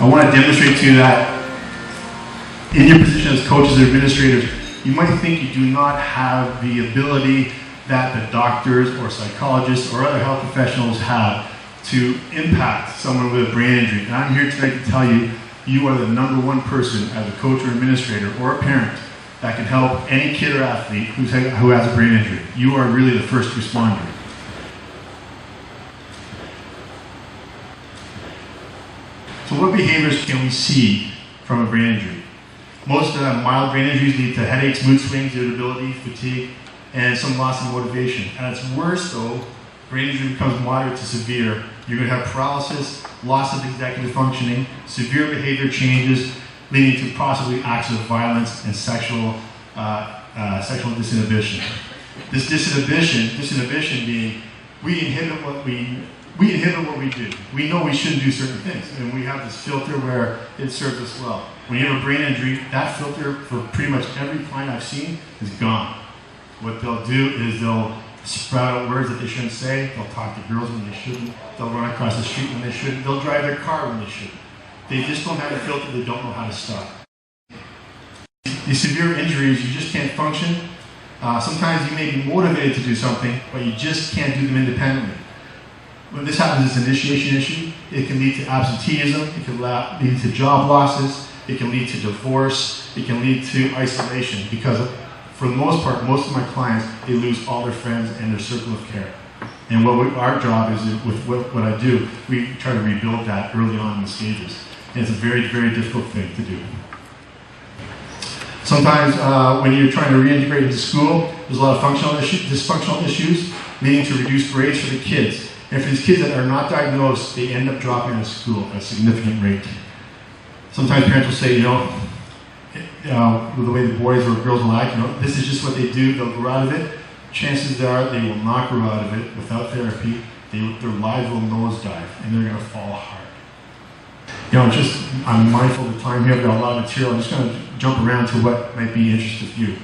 I want to demonstrate to you that in your position as coaches or administrators, you might think you do not have the ability that the doctors or psychologists or other health professionals have to impact someone with a brain injury. And I'm here today to tell you, you are the number one person as a coach or administrator or a parent that can help any kid or athlete who has a brain injury. You are really the first responder. So what behaviors can we see from a brain injury? Most mild brain injuries lead to headaches, mood swings, irritability, fatigue, and some loss of motivation. At its worst though, brain injury becomes moderate to severe. You're going to have paralysis, loss of executive functioning, severe behavior changes, leading to possibly acts of violence and sexual disinhibition. This disinhibition being, we inhibit what we do. We know we shouldn't do certain things, and we have this filter where it serves us well. When you have a brain injury, that filter for pretty much every client I've seen is gone. What they'll do is they'll sprout out words that they shouldn't say. They'll talk to girls when they shouldn't. They'll run across the street when they shouldn't. They'll drive their car when they shouldn't. They just don't have a filter. They don't know how to stop. These severe injuries, you just can't function. Sometimes you may be motivated to do something, but you just can't do them independently. When this happens, it's an initiation issue. It can lead to absenteeism. It can lead to job losses. It can lead to divorce. It can lead to isolation because, for the most part, most of my clients, they lose all their friends and their circle of care. And our job is, with what I do, we try to rebuild that early on in the stages. And it's a very, very difficult thing to do. Sometimes when you're trying to reintegrate into school, there's a lot of dysfunctional issues leading to reduced grades for the kids. And for these kids that are not diagnosed, they end up dropping out of school at a significant rate. Sometimes parents will say, with the way the boys or girls will act, this is just what they do, they'll grow out of it. Chances are they will not grow out of it without therapy. Their lives will nosedive and they're going to fall hard. I'm mindful of the time here, I've got a lot of material. I'm just going to jump around to what might be interesting to you.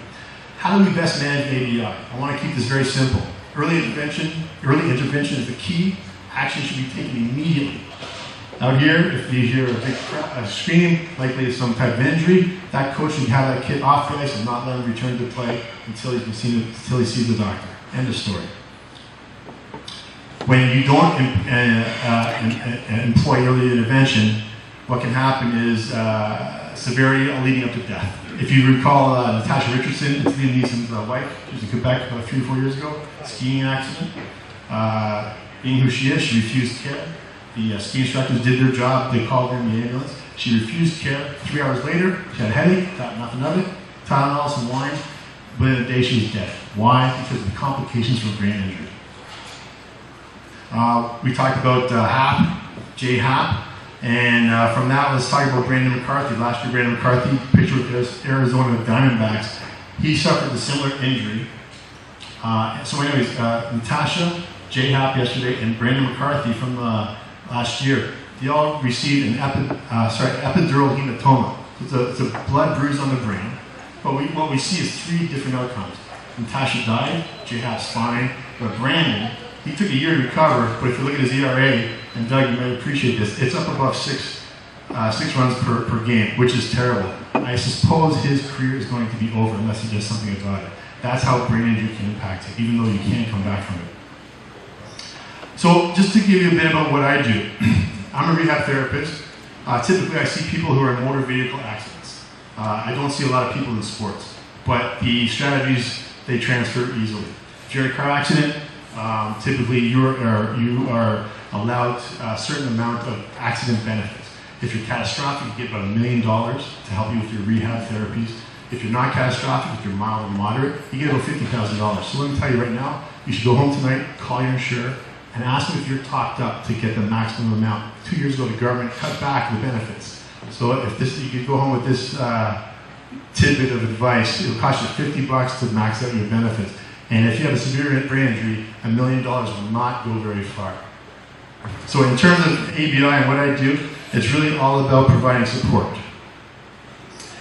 How do we best manage ABI? I want to keep this very simple. Early intervention is the key. Action should be taken immediately. Out here, if you hear a scream, likely some type of injury, that coach should have that kid off the ice and not let him return to play until he sees the doctor. End of story. When you don't employ early intervention, what can happen is severity leading up to death. If you recall Natasha Richardson, it's Liam Neeson's wife, she was in Quebec about 3 or 4 years ago, skiing accident. Being who she is, she refused care. The ski instructors did their job, they called her in the ambulance. She refused care. 3 hours later, she had a headache, thought nothing of it, Tylenol, some wine. Within a day, she was dead. Why? Because of the complications from brain injury. We talked about Jay Happ, and from that, let's talk about Brandon McCarthy. Last year, Brandon McCarthy, pitcher with the Arizona Diamondbacks, he suffered a similar injury. So anyways, Natasha, Jay Happ yesterday, and Brandon McCarthy from last year, they all received an epidural hematoma. It's a blood bruise on the brain. But what we see is 3 different outcomes. Natasha died, Jay Happ's fine, but Brandon, he took a year to recover, but if you look at his ERA, and Doug, you might appreciate this, it's up above 6 runs per game, which is terrible. I suppose his career is going to be over unless he does something about it. That's how brain injury can impact it, even though you can't come back from it. So just to give you a bit about what I do, I'm a rehab therapist. Typically I see people who are in motor vehicle accidents. I don't see a lot of people in sports, but the strategies, they transfer easily. If you're in a car accident, typically you are allowed a certain amount of accident benefits. If you're catastrophic, you get about $1 million to help you with your rehab therapies. If you're not catastrophic, if you're mild or moderate, you get about $50,000. So let me tell you right now, you should go home tonight, call your insurer, and ask them if you're topped up to get the maximum amount. 2 years ago, the government cut back the benefits. So if you could go home with this tidbit of advice, it'll cost you $50 to max out your benefits. And if you have a severe brain injury, $1 million will not go very far. So in terms of ABI and what I do, it's really all about providing support.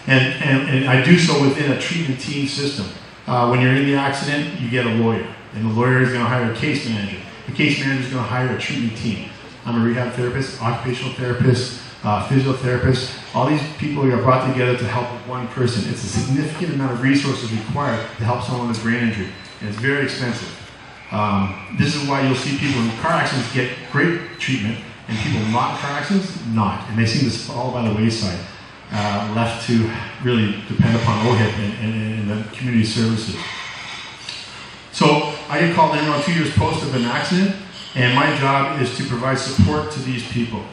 And I do so within a treatment team system. When you're in the accident, you get a lawyer. And the lawyer is going to hire a case manager. The case manager is going to hire a treatment team. I'm a rehab therapist, occupational therapist, physiotherapists. All these people are brought together to help one person. It's a significant amount of resources required to help someone with brain injury, and it's very expensive. This is why you'll see people in car accidents get great treatment, and people not in car accidents, not. And they seem to fall by the wayside, left to really depend upon OHIP and the community services. So I get called in around 2 years post of an accident, and my job is to provide support to these people.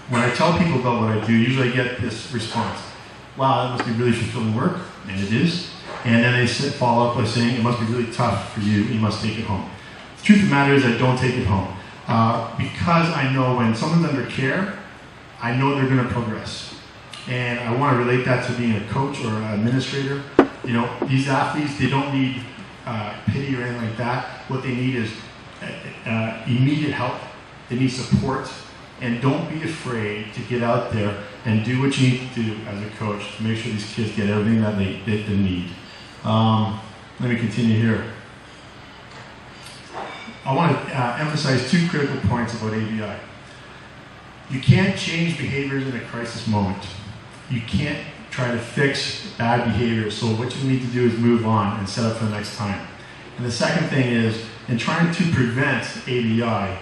When I tell people about what I do, usually I get this response: wow, that must be really fulfilling work, and it is. And then they follow up by saying, it must be really tough for you, you must take it home. The truth of the matter is I don't take it home. Because I know when someone's under care, I know they're going to progress. And I want to relate that to being a coach or an administrator. You know, these athletes, they don't need pity or anything like that. What they need is immediate help. They need support. And don't be afraid to get out there and do what you need to do as a coach to make sure these kids get everything that they need. Let me continue here. I want to emphasize two critical points about ABI. You can't change behaviors in a crisis moment. You can't try to fix bad behavior, so what you need to do is move on and set up for the next time. And the second thing is, in trying to prevent ABI,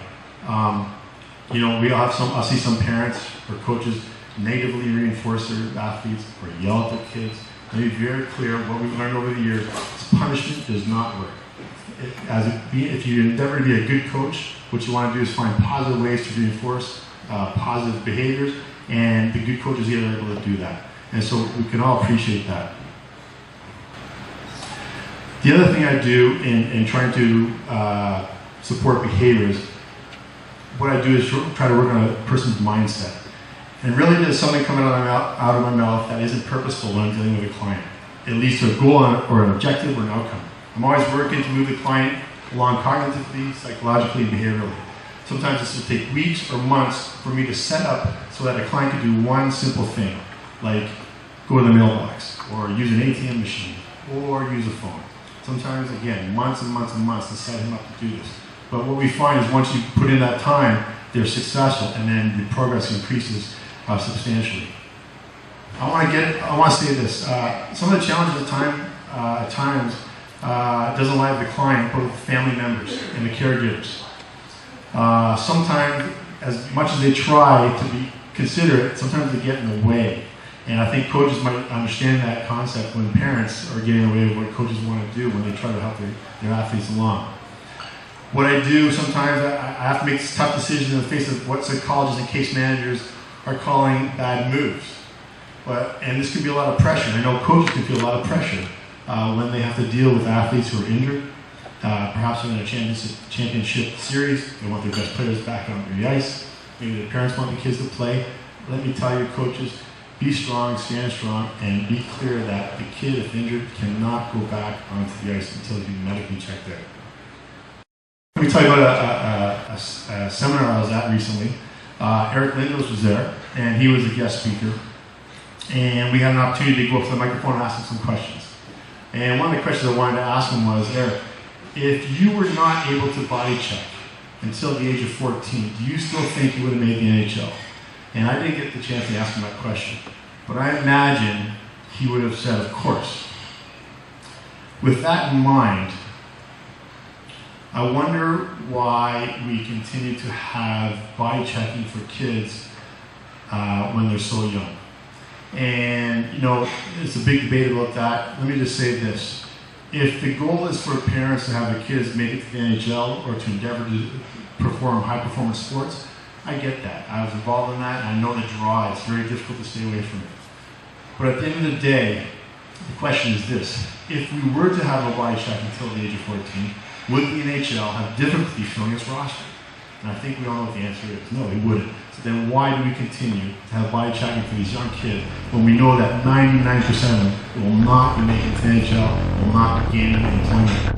you know, I'll see some parents or coaches negatively reinforce their athletes or yell at their kids. Let me be very clear, what we've learned over the years is punishment does not work. If you endeavor to be a good coach, what you want to do is find positive ways to reinforce positive behaviors, and the good coaches here are able to do that. And so we can all appreciate that. The other thing I do in trying to support behaviors, what I do is try to work on a person's mindset. And really there's something coming out of my mouth that isn't purposeful when I'm dealing with a client. It leads to a goal or an objective or an outcome. I'm always working to move the client along cognitively, psychologically, and behaviorally. Sometimes this will take weeks or months for me to set up so that a client can do one simple thing, like go to the mailbox, or use an ATM machine, or use a phone. Sometimes, again, months and months and months to set him up to do this. But what we find is once you put in that time, they're successful, and then the progress increases substantially. I want to say this. Some of the challenges at times doesn't lie with the client, but with the family members and the caregivers. Sometimes, as much as they try to be considerate, sometimes they get in the way. And I think coaches might understand that concept when parents are getting in the way of what coaches want to do when they try to help their athletes along. What I do sometimes, I have to make tough decisions in the face of what psychologists and case managers are calling bad moves. And this can be a lot of pressure. I know coaches can feel a lot of pressure when they have to deal with athletes who are injured. Perhaps they're in a championship series, they want their best players back on the ice. Maybe their parents want the kids to play. Let me tell you, coaches, be strong, stand strong, and be clear that the kid, if injured, cannot go back onto the ice until he's medically checked out. Let me tell you about a seminar I was at recently. Eric Lindos was there, and he was a guest speaker. And we had an opportunity to go up to the microphone and ask him some questions. And one of the questions I wanted to ask him was, Eric, if you were not able to body check until the age of 14, do you still think you would have made the NHL? And I didn't get the chance to ask him that question. But I imagine he would have said, of course. With that in mind, I wonder why we continue to have body checking for kids when they're so young. And, you know, it's a big debate about that. Let me just say this. If the goal is for parents to have their kids make it to the NHL or to endeavor to perform high-performance sports, I get that. I was involved in that, and I know the draw. It's very difficult to stay away from it. But at the end of the day, the question is this. If we were to have a body check until the age of 14, would the NHL have difficulty filling its roster? And I think we all know what the answer is. No, they wouldn't. So then why do we continue to have body checking for these young kids when we know that 99% of them will not be making it to the NHL, will not be gaining employment?